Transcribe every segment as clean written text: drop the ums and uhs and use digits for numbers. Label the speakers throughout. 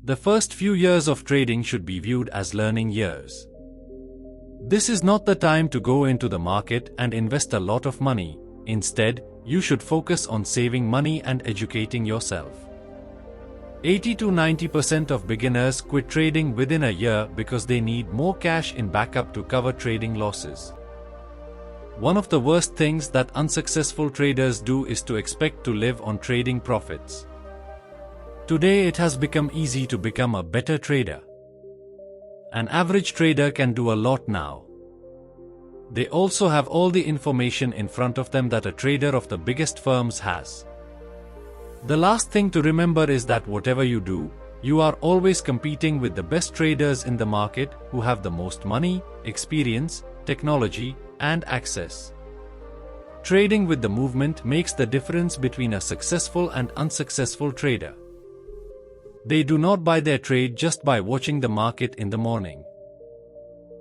Speaker 1: The first few years of trading should be viewed as learning years. This is not the time to go into the market and invest a lot of money. Instead, you should focus on saving money and educating yourself. 80 to 90% of beginners quit trading within a year because they need more cash in backup to cover trading losses. One of the worst things that unsuccessful traders do is to expect to live on trading profits. Today it has become easy to become a better trader. An average trader can do a lot now. They also have all the information in front of them that a trader of the biggest firms has. The last thing to remember is that whatever you do, you are always competing with the best traders in the market who have the most money, experience, technology, and access. Trading with the movement makes the difference between a successful and unsuccessful trader. They do not buy their trade just by watching the market in the morning.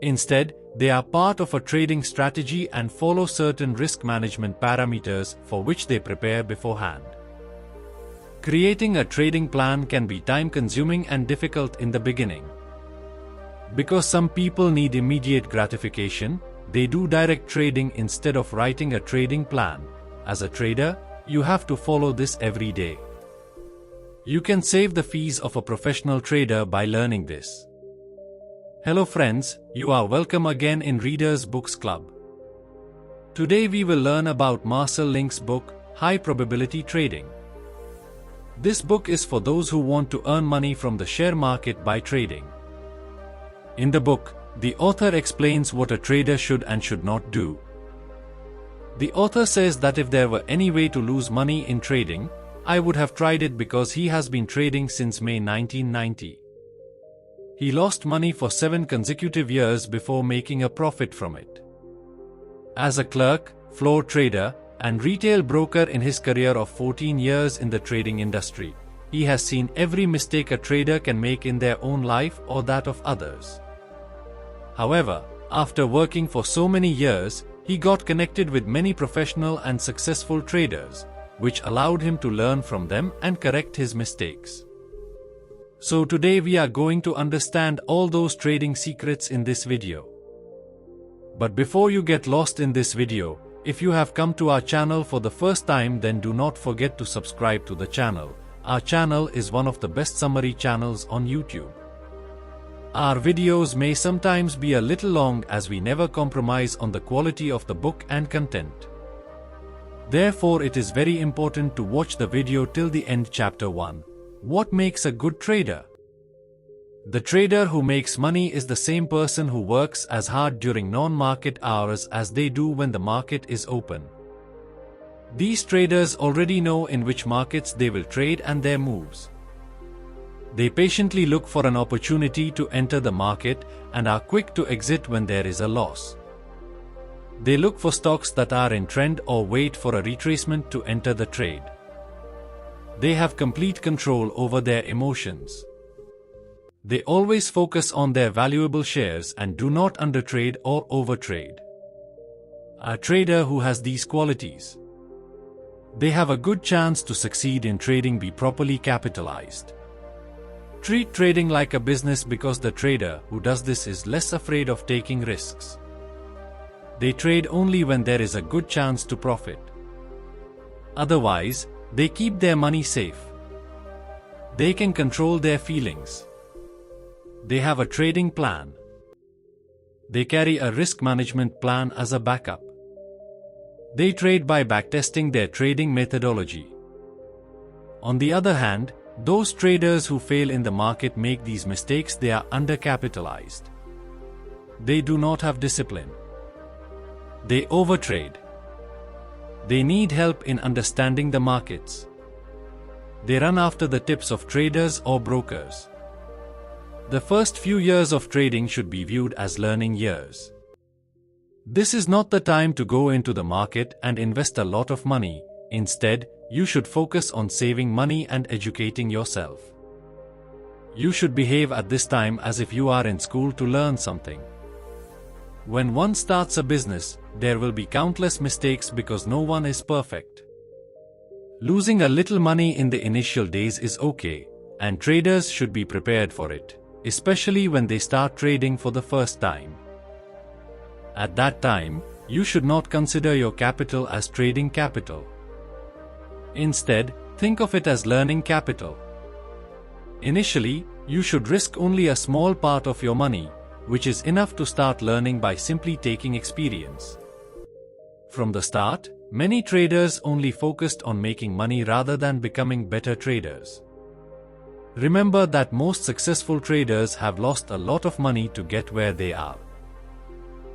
Speaker 1: Instead, they are part of a trading strategy and follow certain risk management parameters for which they prepare beforehand. Creating a trading plan can be time-consuming and difficult in the beginning. Because some people need immediate gratification, they do direct trading instead of writing a trading plan. As a trader, you have to follow this every day. You can save the fees of a professional trader by learning this. Hello friends, you are welcome again in Readers Books Club. Today we will learn about Marcel Link's book, High Probability Trading. This book is for those who want to earn money from the share market by trading. In the book, the author explains what a trader should and should not do. The author says that if there were any way to lose money in trading, I would have tried it because he has been trading since May 1990. He lost money for 7 consecutive years before making a profit from it. As a clerk, floor trader, and retail broker in his career of 14 years in the trading industry, he has seen every mistake a trader can make in their own life or that of others. However, after working for so many years, he got connected with many professional and successful traders, which allowed him to learn from them and correct his mistakes. So today we are going to understand all those trading secrets in this video. But before you get lost in this video, if you have come to our channel for the first time, then do not forget to subscribe to the channel. Our channel is one of the best summary channels on YouTube. Our videos may sometimes be a little long as we never compromise on the quality of the book and content. Therefore, it is very important to watch the video till the end. Chapter 1. What makes a good trader? The trader who makes money is the same person who works as hard during non-market hours as they do when the market is open. These traders already know in which markets they will trade and their moves. They patiently look for an opportunity to enter the market and are quick to exit when there is a loss. They look for stocks that are in trend or wait for a retracement to enter the trade. They have complete control over their emotions. They always focus on their valuable shares and do not undertrade or overtrade. A trader who has these qualities, they have a good chance to succeed in trading. Be properly capitalized. Treat trading like a business because the trader who does this is less afraid of taking risks. They trade only when there is a good chance to profit. Otherwise, they keep their money safe. They can control their feelings. They have a trading plan. They carry a risk management plan as a backup. They trade by backtesting their trading methodology. On the other hand, those traders who fail in the market make these mistakes. They are undercapitalized. They do not have discipline. They overtrade. They need help in understanding the markets. They run after the tips of traders or brokers. The first few years of trading should be viewed as learning years. This is not the time to go into the market and invest a lot of money. Instead, you should focus on saving money and educating yourself. You should behave at this time as if you are in school to learn something. When one starts a business, there will be countless mistakes because no one is perfect. Losing a little money in the initial days is okay, and traders should be prepared for it, especially when they start trading for the first time. At that time, you should not consider your capital as trading capital. Instead, think of it as learning capital. Initially, you should risk only a small part of your money, which is enough to start learning by simply taking experience. From the start, many traders only focused on making money rather than becoming better traders. Remember that most successful traders have lost a lot of money to get where they are.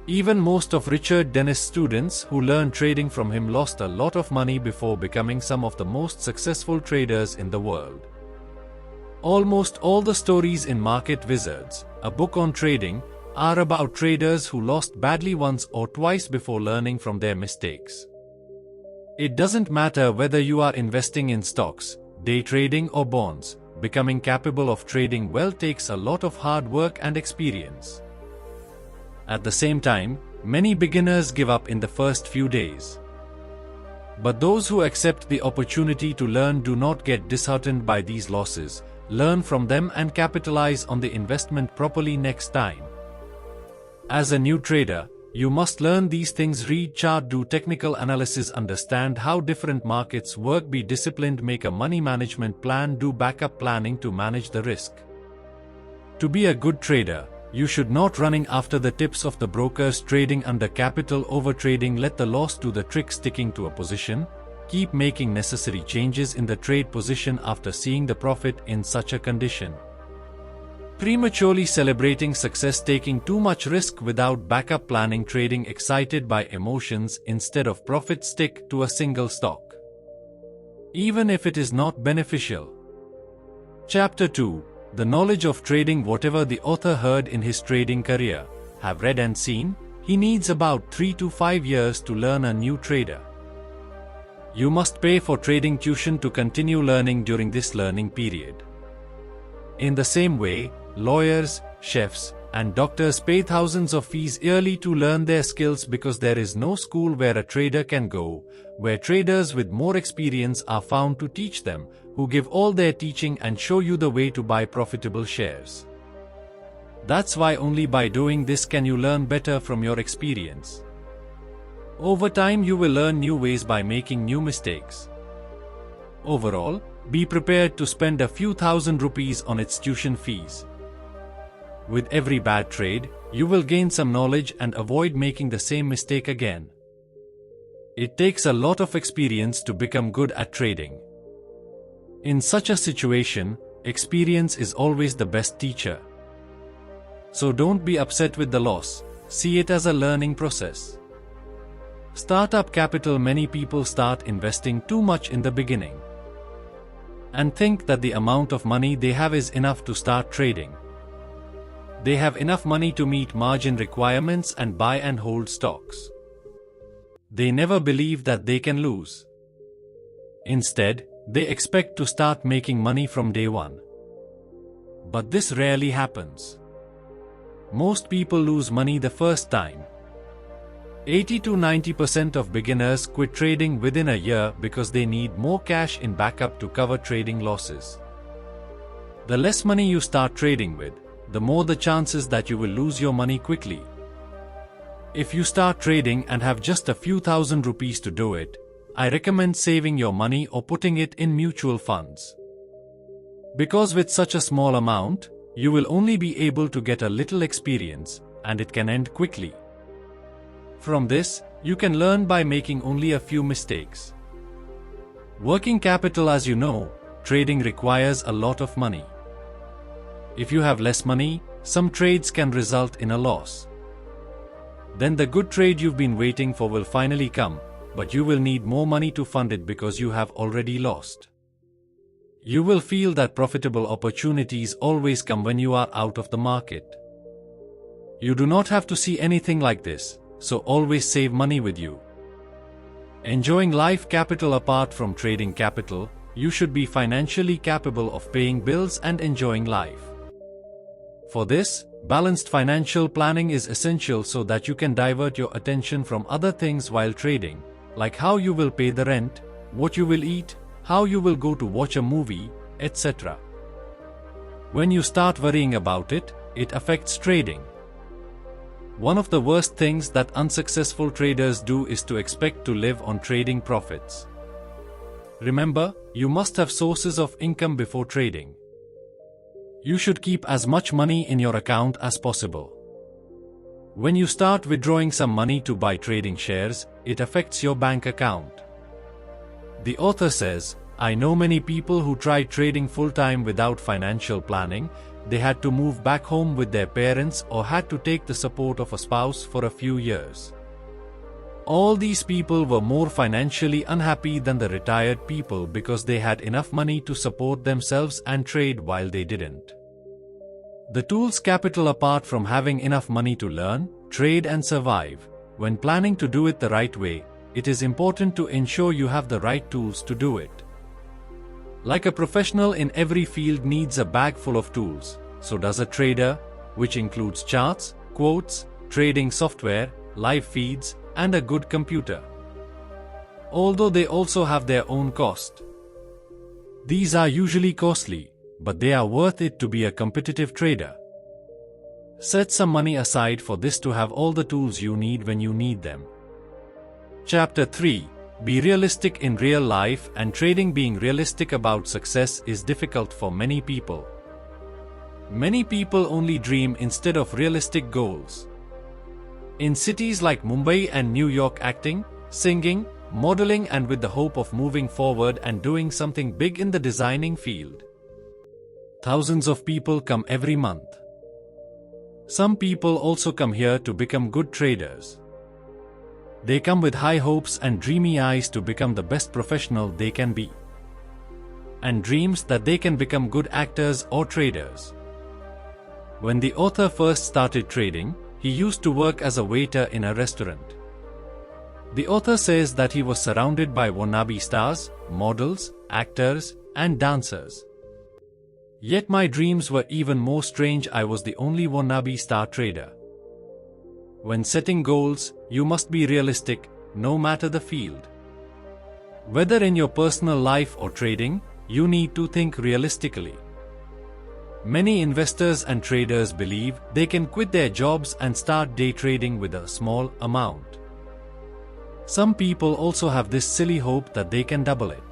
Speaker 1: Even most of Richard Dennis' students who learned trading from him lost a lot of money before becoming some of the most successful traders in the world. Almost all the stories in Market Wizards, a book on trading, are about traders who lost badly once or twice before learning from their mistakes. It doesn't matter whether you are investing in stocks, day trading or bonds, becoming capable of trading well takes a lot of hard work and experience. At the same time, many beginners give up in the first few days. But those who accept the opportunity to learn do not get disheartened by these losses, learn from them and capitalize on the investment properly next time. As a new trader, you must learn these things: read chart, do technical analysis, understand how different markets work, be disciplined, make a money management plan, do backup planning to manage the risk. To be a good trader, you should not running after the tips of the brokers, trading under capital, overtrading, let the loss do the trick, sticking to a position, keep making necessary changes in the trade position after seeing the profit in such a condition. Prematurely celebrating success, taking too much risk without backup planning, trading excited by emotions instead of profit, stick to a single stock, even if it is not beneficial. Chapter 2: The knowledge of trading. Whatever the author heard in his trading career, have read and seen, he needs about 3 to 5 years to learn a new trader. You must pay for trading tuition to continue learning during this learning period. In the same way, lawyers, chefs, and doctors pay thousands of fees yearly to learn their skills, because there is no school where a trader can go, where traders with more experience are found to teach them, who give all their teaching and show you the way to buy profitable shares. That's why only by doing this can you learn better from your experience. Over time you will learn new ways by making new mistakes. Overall, be prepared to spend a few thousand rupees on its tuition fees. With every bad trade, you will gain some knowledge and avoid making the same mistake again. It takes a lot of experience to become good at trading. In such a situation, experience is always the best teacher. So don't be upset with the loss, see it as a learning process. Startup capital. Many people start investing too much in the beginning and think that the amount of money they have is enough to start trading. They have enough money to meet margin requirements and buy and hold stocks. They never believe that they can lose. Instead, they expect to start making money from day one. But this rarely happens. Most people lose money the first time. 80 to 90% of beginners quit trading within a year because they need more cash in backup to cover trading losses. The less money you start trading with, the more the chances that you will lose your money quickly. If you start trading and have just a few thousand rupees to do it, I recommend saving your money or putting it in mutual funds. Because with such a small amount, you will only be able to get a little experience, and it can end quickly. From this, you can learn by making only a few mistakes. Working capital. As you know, trading requires a lot of money. If you have less money, some trades can result in a loss. Then the good trade you've been waiting for will finally come, but you will need more money to fund it because you have already lost. You will feel that profitable opportunities always come when you are out of the market. You do not have to see anything like this, so always save money with you. Enjoying life. Capital. Apart from trading capital, you should be financially capable of paying bills and enjoying life. For this, balanced financial planning is essential so that you can divert your attention from other things while trading, like how you will pay the rent, what you will eat, how you will go to watch a movie, etc. When you start worrying about it, it affects trading. One of the worst things that unsuccessful traders do is to expect to live on trading profits. Remember, you must have sources of income before trading. You should keep as much money in your account as possible. When you start withdrawing some money to buy trading shares, it affects your bank account. The author says, I know many people who tried trading full-time without financial planning. They had to move back home with their parents or had to take the support of a spouse for a few years. All these people were more financially unhappy than the retired people because they had enough money to support themselves and trade while they didn't. The tools capital apart from having enough money to learn, trade and survive. When planning to do it the right way, it is important to ensure you have the right tools to do it. Like a professional in every field needs a bag full of tools, so does a trader, which includes charts, quotes, trading software, live feeds, and a good computer. Although they also have their own cost. These are usually costly, but they are worth it to be a competitive trader. Set some money aside for this to have all the tools you need when you need them. Chapter 3. Be realistic in real life and trading. Being realistic about success is difficult for many people. Many people only dream instead of realistic goals. In cities like Mumbai and New York, acting, singing, modeling, and with the hope of moving forward and doing something big in the designing field. Thousands of people come every month. Some people also come here to become good traders. They come with high hopes and dreamy eyes to become the best professional they can be. And dreams that they can become good actors or traders. When the author first started trading, he used to work as a waiter in a restaurant. The author says that he was surrounded by wannabe stars, models, actors, and dancers. Yet my dreams were even more strange. I was the only wannabe star trader. When setting goals, you must be realistic, no matter the field. Whether in your personal life or trading, you need to think realistically. Many investors and traders believe they can quit their jobs and start day trading with a small amount. Some people also have this silly hope that they can double it.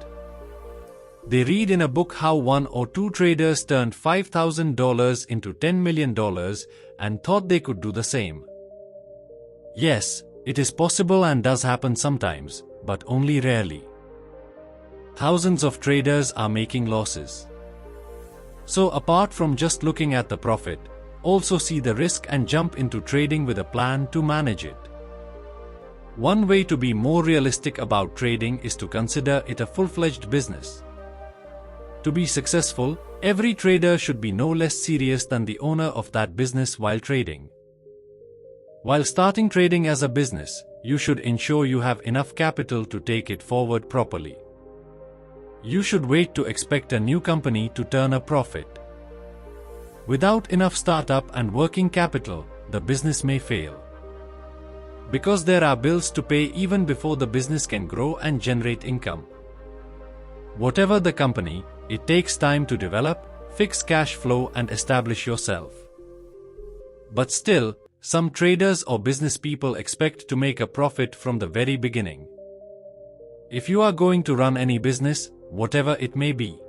Speaker 1: They read in a book how 1 or 2 traders turned $5,000 into $10 million and thought they could do the same. Yes, it is possible and does happen sometimes, but only rarely. Thousands of traders are making losses. So apart from just looking at the profit, also see the risk and jump into trading with a plan to manage it. One way to be more realistic about trading is to consider it a full-fledged business. To be successful, every trader should be no less serious than the owner of that business while trading. While starting trading as a business, you should ensure you have enough capital to take it forward properly. You should wait to expect a new company to turn a profit. Without enough startup and working capital, the business may fail. Because there are bills to pay even before the business can grow and generate income. Whatever the company, it takes time to develop, fix cash flow, and establish yourself. But still, some traders or business people expect to make a profit from the very beginning. If you are going to run any business, whatever it may be,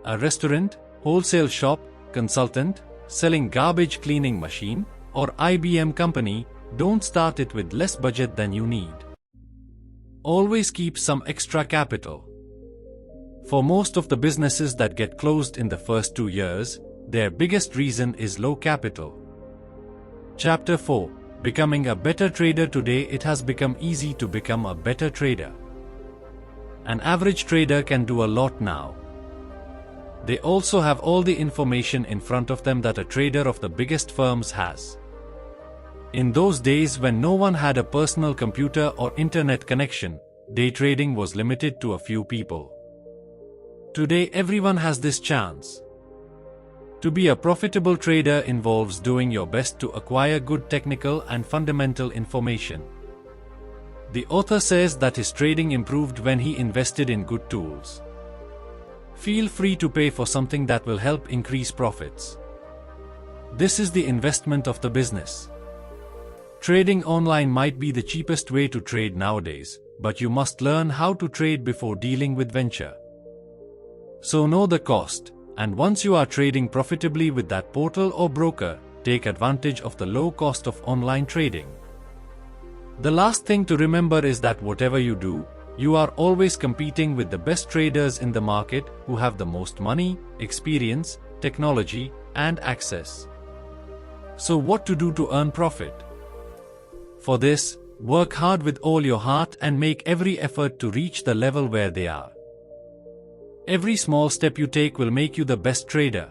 Speaker 1: a restaurant, wholesale shop, consultant, selling garbage cleaning machine, or IBM company, don't start it with less budget than you need. Always keep some extra capital. For most of the businesses that get closed in the first 2 years, their biggest reason is low capital. Chapter 4. Becoming a better trader. Today it has become easy to become a better trader. An average trader can do a lot now. They also have all the information in front of them that a trader of the biggest firms has. In those days when no one had a personal computer or internet connection, day trading was limited to a few people. Today everyone has this chance. To be a profitable trader involves doing your best to acquire good technical and fundamental information. The author says that his trading improved when he invested in good tools. Feel free to pay for something that will help increase profits. This is the investment of the business. Trading online might be the cheapest way to trade nowadays, but you must learn how to trade before dealing with venture. So know the cost, and once you are trading profitably with that portal or broker, take advantage of the low cost of online trading. The last thing to remember is that whatever you do, you are always competing with the best traders in the market who have the most money, experience, technology, and access. So what to do to earn profit? For this, work hard with all your heart and make every effort to reach the level where they are. Every small step you take will make you the best trader.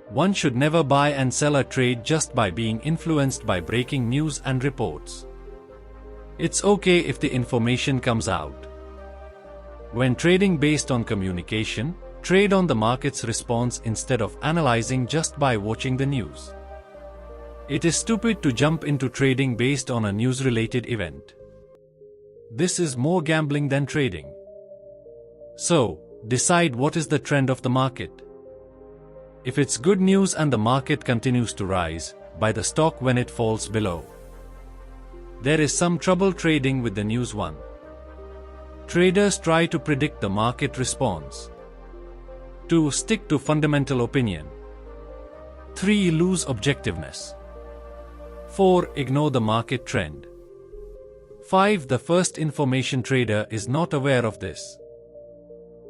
Speaker 1: One should never buy and sell a trade just by being influenced by breaking news and reports. It's okay if the information comes out. When trading based on communication, trade on the market's response instead of analyzing just by watching the news. It is stupid to jump into trading based on a news-related event. This is more gambling than trading. So, decide what is the trend of the market. If it's good news and the market continues to rise, buy the stock when it falls below. There is some trouble trading with the news one. Traders try to predict the market response. 2. Stick to fundamental opinion. 3. Lose objectiveness. 4. Ignore the market trend. 5. The first information trader is not aware of this.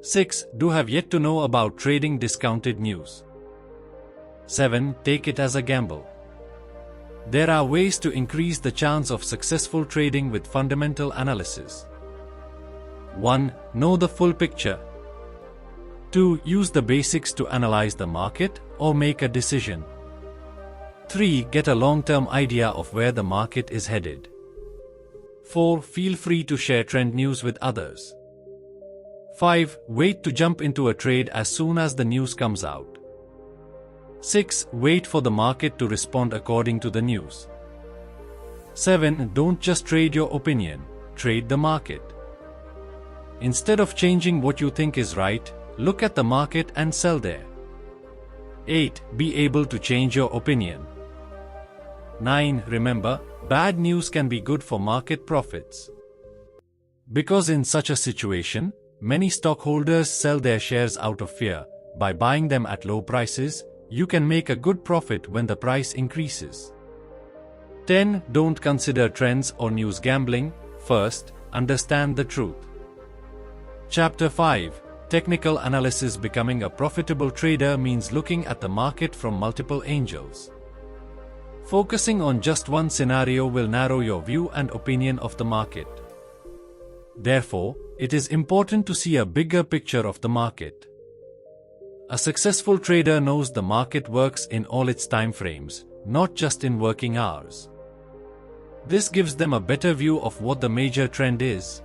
Speaker 1: 6. Do have yet to know about trading discounted news. 7. Take it as a gamble. There are ways to increase the chance of successful trading with fundamental analysis. 1. Know the full picture. 2. Use the basics to analyze the market or make a decision. 3. Get a long-term idea of where the market is headed. 4. Feel free to share trend news with others. 5. Wait to jump into a trade as soon as the news comes out. 6. Wait for the market to respond according to the news. 7. Don't just trade your opinion, trade the market. Instead of changing what you think is right, look at the market and sell there. 8. Be able to change your opinion. 9. Remember, bad news can be good for market profits. Because in such a situation, many stockholders sell their shares out of fear. By buying them at low prices, you can make a good profit when the price increases. 10. Don't consider trends or news gambling. First, understand the truth. Chapter 5. Technical analysis. Becoming a profitable trader means looking at the market from multiple angles. Focusing on just one scenario will narrow your view and opinion of the market. Therefore, it is important to see a bigger picture of the market. A successful trader knows the market works in all its time frames, not just in working hours. This gives them a better view of what the major trend is.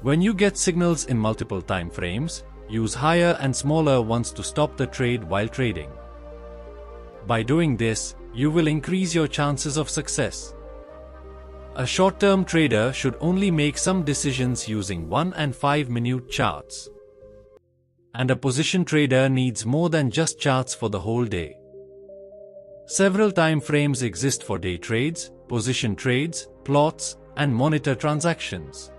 Speaker 1: When you get signals in multiple time frames, use higher and smaller ones to stop the trade while trading. By doing this, you will increase your chances of success. A short-term trader should only make some decisions using 1 and 5 minute charts. And a position trader needs more than just charts for the whole day. Several time frames exist for day trades, position trades, plots, and monitor transactions.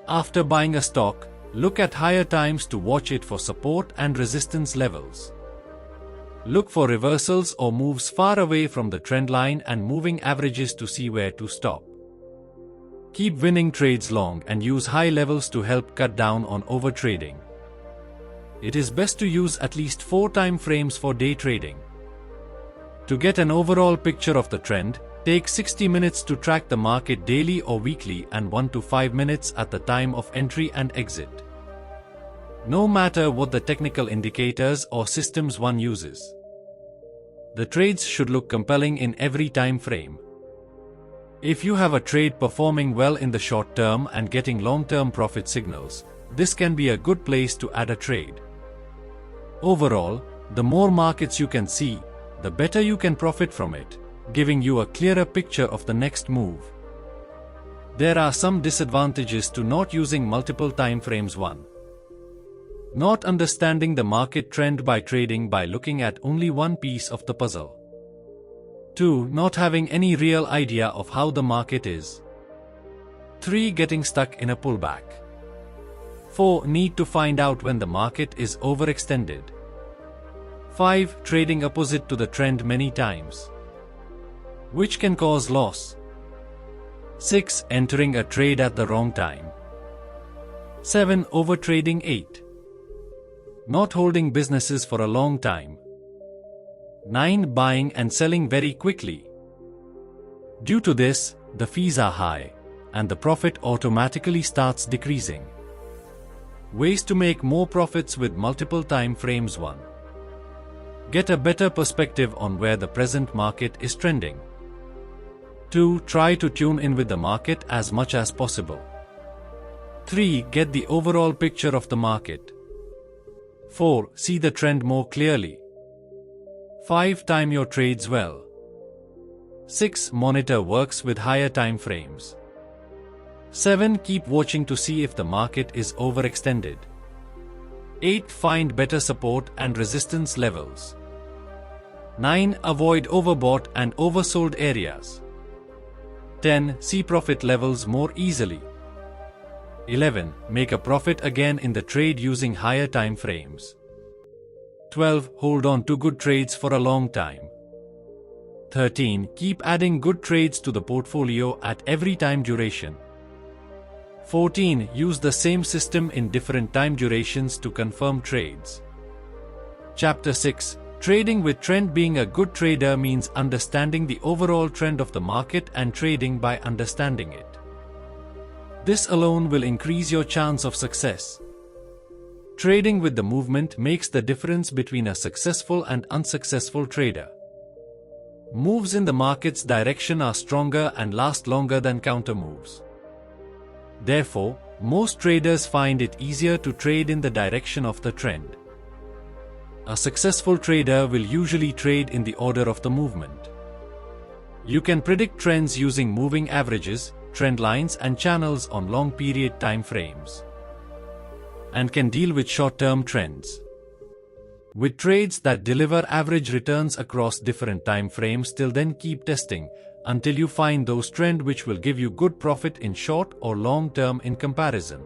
Speaker 1: After buying a stock, look at higher times to watch it for support and resistance levels. Look for reversals or moves far away from the trend line and moving averages to see where to stop. Keep winning trades long and use high levels to help cut down on overtrading. It is best to use at least 4 time frames for day trading. To get an overall picture of the trend, take 60 minutes to track the market daily or weekly and 1 to 5 minutes at the time of entry and exit. No matter what the technical indicators or systems one uses, the trades should look compelling in every time frame. If you have a trade performing well in the short term and getting long-term profit signals, this can be a good place to add a trade. Overall, the more markets you can see, the better you can profit from it, giving you a clearer picture of the next move. There are some disadvantages to not using multiple time frames. 1. Not understanding the market trend by trading by looking at only one piece of the puzzle. 2. Not having any real idea of how the market is. 3. Getting stuck in a pullback. 4. Need to find out when the market is overextended. 5. Trading opposite to the trend many times, which can cause loss. 6. Entering a trade at the wrong time. 7. Overtrading. 8. Not holding businesses for a long time. 9. Buying and selling very quickly. Due to this, the fees are high, and the profit automatically starts decreasing. Ways to make more profits with multiple time frames. 1. Get a better perspective on where the present market is trending. 2. Try to tune in with the market as much as possible. 3. Get the overall picture of the market. 4. See the trend more clearly. 5. Time your trades well. 6. Monitor works with higher time frames. 7. Keep watching to see if the market is overextended. 8. Find better support and resistance levels. 9. Avoid overbought and oversold areas. 10. See profit levels more easily. 11. Make a profit again in the trade using higher time frames. 12. Hold on to good trades for a long time. 13. Keep adding good trades to the portfolio at every time duration. 14. Use the same system in different time durations to confirm trades. Chapter 6. Trading with trend. Being a good trader means understanding the overall trend of the market and trading by understanding it. This alone will increase your chance of success. Trading with the movement makes the difference between a successful and unsuccessful trader. Moves in the market's direction are stronger and last longer than counter moves. Therefore, most traders find it easier to trade in the direction of the trend. A successful trader will usually trade in the order of the movement. You can predict trends using moving averages, trend lines and channels on long period time frames, and can deal with short-term trends. With trades that deliver average returns across different time frames, till then keep testing until you find those trends which will give you good profit in short or long term in comparison.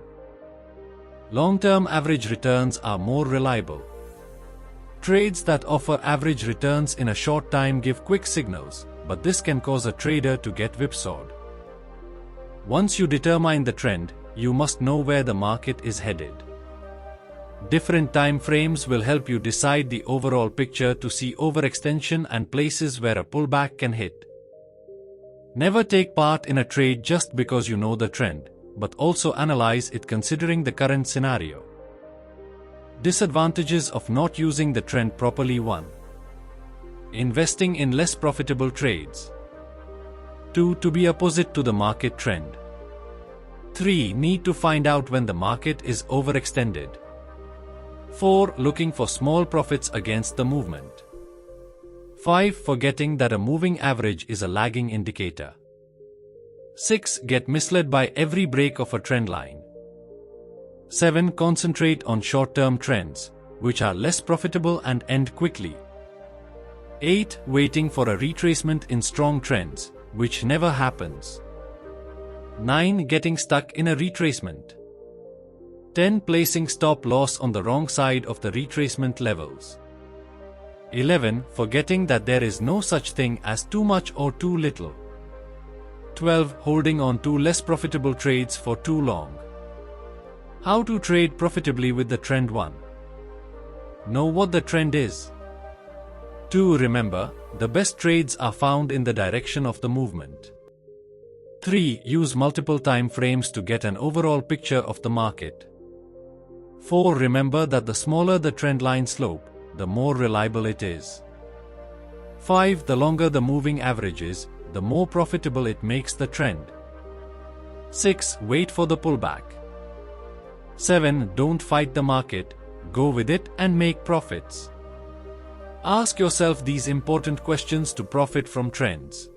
Speaker 1: Long-term average returns are more reliable. Trades that offer average returns in a short time give quick signals, but this can cause a trader to get whipsawed. Once you determine the trend, you must know where the market is headed. Different time frames will help you decide the overall picture to see overextension and places where a pullback can hit. Never take part in a trade just because you know the trend, but also analyze it considering the current scenario. Disadvantages of not using the trend properly. 1. Investing in less profitable trades. 2. To be opposite to the market trend. 3. Need to find out when the market is overextended. 4. Looking for small profits against the movement. 5. Forgetting that a moving average is a lagging indicator. 6. Get misled by every break of a trend line. 7. Concentrate on short-term trends, which are less profitable and end quickly. 8. Waiting for a retracement in strong trends, which never happens. 9. Getting stuck in a retracement. 10. Placing stop loss on the wrong side of the retracement levels. 11. Forgetting that there is no such thing as too much or too little. 12. Holding on to less profitable trades for too long. How to trade profitably with the trend. 1. Know what the trend is. 2. Remember, the best trades are found in the direction of the movement. 3. Use multiple time frames to get an overall picture of the market. 4. Remember that the smaller the trend line slope, the more reliable it is. 5. The longer the moving average is, the more profitable it makes the trend. 6. Wait for the pullback. 7. Don't fight the market, go with it and make profits. Ask yourself these important questions to profit from trends.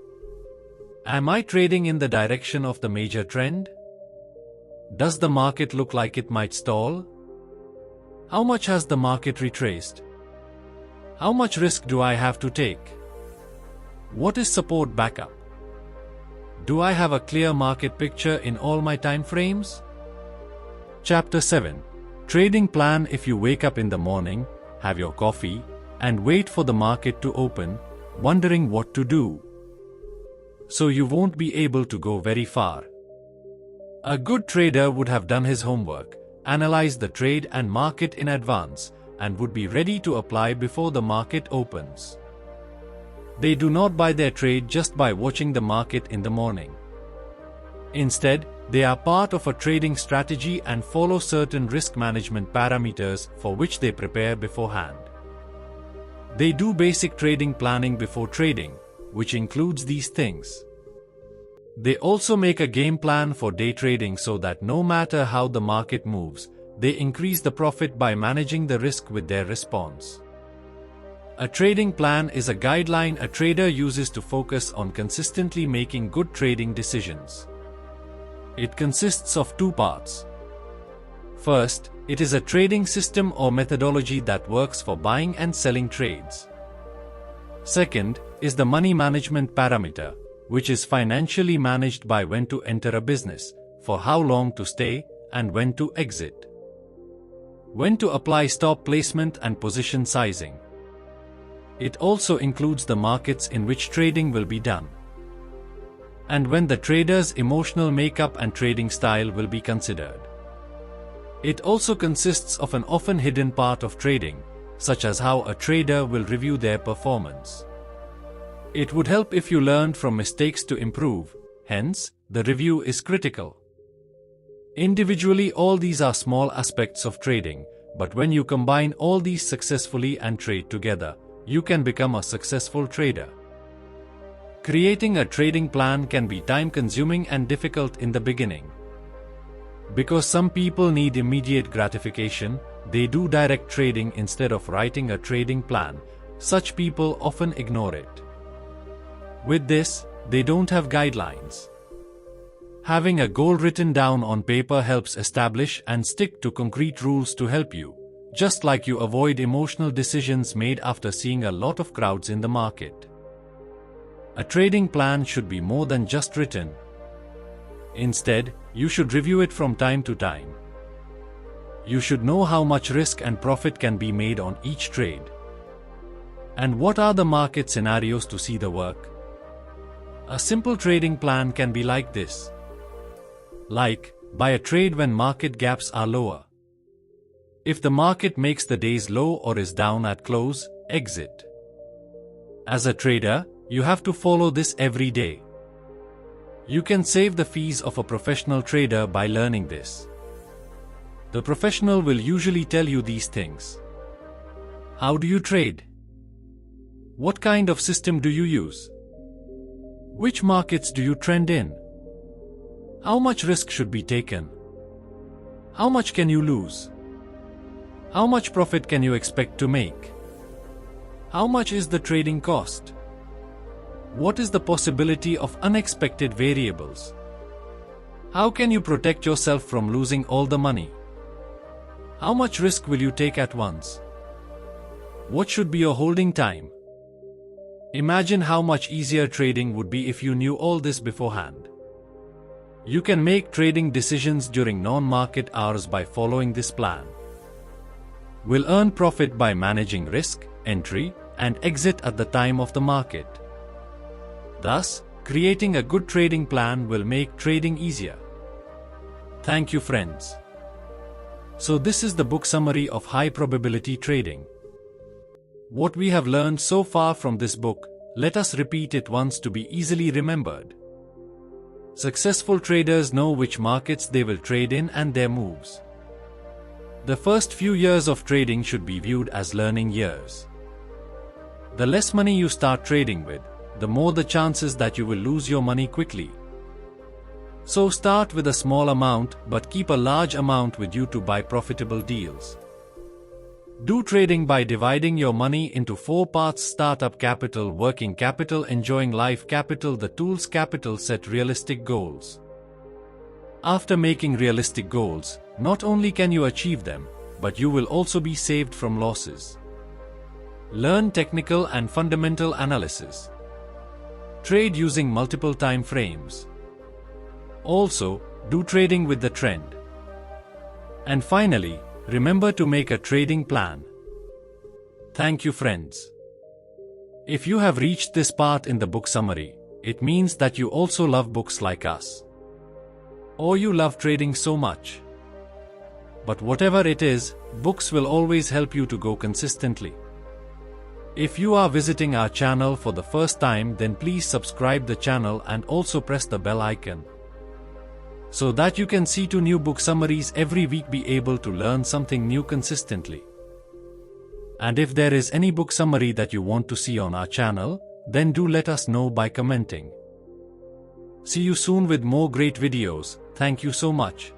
Speaker 1: Am I trading in the direction of the major trend? Does the market look like it might stall? How much has the market retraced? How much risk do I have to take? What is support backup? Do I have a clear market picture in all my time frames? Chapter 7. Trading plan. If you wake up in the morning, have your coffee, and wait for the market to open, wondering what to do, so you won't be able to go very far. A good trader would have done his homework, analyzed the trade and market in advance, and would be ready to apply before the market opens. They do not buy their trade just by watching the market in the morning. Instead, they are part of a trading strategy and follow certain risk management parameters for which they prepare beforehand. They do basic trading planning before trading, which includes these things. They also make a game plan for day trading so that no matter how the market moves, they increase the profit by managing the risk with their response. A trading plan is a guideline a trader uses to focus on consistently making good trading decisions. It consists of two parts. First, it is a trading system or methodology that works for buying and selling trades. Second, is the money management parameter, which is financially managed by when to enter a business, for how long to stay, and when to exit. When to apply stop placement and position sizing. It also includes the markets in which trading will be done, and when the trader's emotional makeup and trading style will be considered. It also consists of an often hidden part of trading, such as how a trader will review their performance. It would help if you learned from mistakes to improve, hence, the review is critical. Individually, all these are small aspects of trading, but when you combine all these successfully and trade together, you can become a successful trader. Creating a trading plan can be time-consuming and difficult in the beginning. Because some people need immediate gratification, they do direct trading instead of writing a trading plan. Such people often ignore it. With this, they don't have guidelines. Having a goal written down on paper helps establish and stick to concrete rules to help you, just like you avoid emotional decisions made after seeing a lot of crowds in the market. A trading plan should be more than just written. Instead, you should review it from time to time. You should know how much risk and profit can be made on each trade. And what are the market scenarios to see the work? A simple trading plan can be like this. Like, buy a trade when market gaps are lower. If the market makes the day's low or is down at close, exit. As a trader, you have to follow this every day. You can save the fees of a professional trader by learning this. The professional will usually tell you these things. How do you trade? What kind of system do you use? Which markets do you trend in? How much risk should be taken? How much can you lose? How much profit can you expect to make? How much is the trading cost? What is the possibility of unexpected variables? How can you protect yourself from losing all the money? How much risk will you take at once? What should be your holding time? Imagine how much easier trading would be if you knew all this beforehand. You can make trading decisions during non-market hours by following this plan. We'll earn profit by managing risk, entry, and exit at the time of the market. Thus, creating a good trading plan will make trading easier. Thank you, friends. So this is the book summary of high probability trading. What we have learned so far from this book, let us repeat it once to be easily remembered. Successful traders know which markets they will trade in and their moves. The first few years of trading should be viewed as learning years. The less money you start trading with, the more the chances that you will lose your money quickly. So start with a small amount but keep a large amount with you to buy profitable deals. Do trading by dividing your money into 4 parts: startup capital, working capital, enjoying life capital, the tools capital. Set realistic goals. After making realistic goals, not only can you achieve them, but you will also be saved from losses. Learn technical and fundamental analysis. Trade using multiple time frames. Also, do trading with the trend. And finally, remember to make a trading plan. Thank you, friends. If you have reached this part in the book summary, it means that you also love books like us. Or you love trading so much. But whatever it is, books will always help you to go consistently. If you are visiting our channel for the first time, then please subscribe the channel and also press the bell icon, so that you can see 2 new book summaries every week, be able to learn something new consistently. And if there is any book summary that you want to see on our channel, then do let us know by commenting. See you soon with more great videos. Thank you so much.